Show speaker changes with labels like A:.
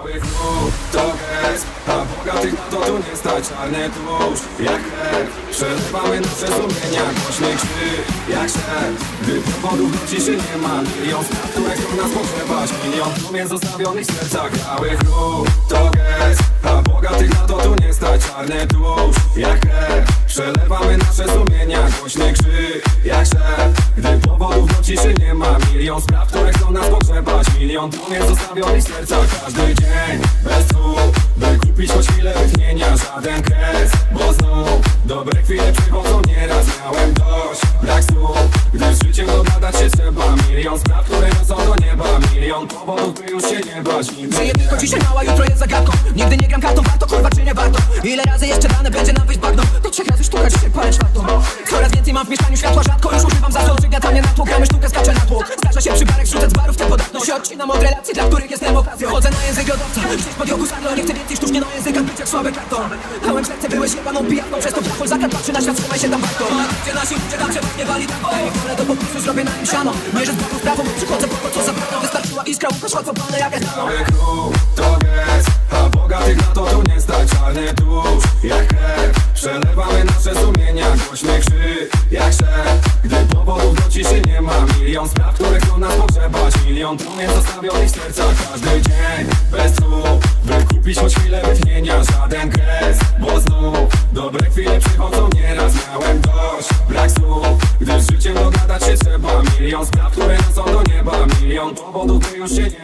A: Cały klub to gest, a bogatych na to tu nie stać. Czarny tłuszcz jak chleb, przelewamy nasze sumienia. Głośny krzyk jak szep, gdy powodów do ciszy nie ma. Milion spraw, które chcą nas pogrzebać. Milion trumien zostawionych w sercach. Cały klub to gest, a bogatych na to tu nie stać. Czarny tłuszcz jak chleb, przelewamy nasze sumienia. Głośny krzyk jak szep, gdy powodów do ciszy nie ma. Milion spraw, które chcą nas pogrzebać. Milion trumien zostawionych w sercach. Każdy dzień bez słów, by kupić choć chwilę wytchnienia. Żaden kres, bo znów dobre chwile przychodzą nieraz. Miałem dość, brak słów, gdy z życiem dogadać się trzeba. Milion spraw, które niosą do nieba. Milion powodów, by już się nie bać.
B: Żyję tylko dzisiaj mała, jutro jest zagadką. Nigdy nie gram kartą, warto kurwa czy nie warto. Ile razy jeszcze dane będzie nam wyjść bagno? To 3 razy sztuka, dzisiaj palę 4. Coraz więcej mam w mieszkaniu światła, rzadko już używam za to. Przygniatanie na tłok, gramy sztukę, skaczę na tłok. Zdarza się przypadek, wrzucać z barów tę podatność. Się odcinam od relacji, dla których jestem okazją. Chodzę na język lodowca, gdzieś pod jogu żarlo. Nie chcę więcej sztucznie na językach być jak słaby karton. Dałem serce, byłeś jebaną pijaną. Przez to blachol zakręt, patrzy na świat, trzymaj się tam warto. Gdzie nasi ludzie tam przeważnie wali tak. Ale do popisu zrobię na nim siano. Mierzę z boku w prawo, przychodzę po to co zabrano. Wystarczyła iskra, łukasz łatwo plany jak jest
A: Cały klub to gest, a bogatych na to tu nie stać. Czarny tłuszcz jak chleb, przelewamy nasze sumienia. Głośny krzyk jak szep, gdy powodów do ciszy nie ma. Milion spraw, które chcą nas pogrzebać. Milion trumien zostawionych w sercach. Każdy dzień bez słów, by kupić choć chwilę wytchnienia. Żaden kres, bo znów dobre chwile przychodzą nieraz. Miałem dość, brak słów, gdy z życiem dogadać się trzeba. Milion spraw, które niosą do nieba. Milion powodów, by już się nie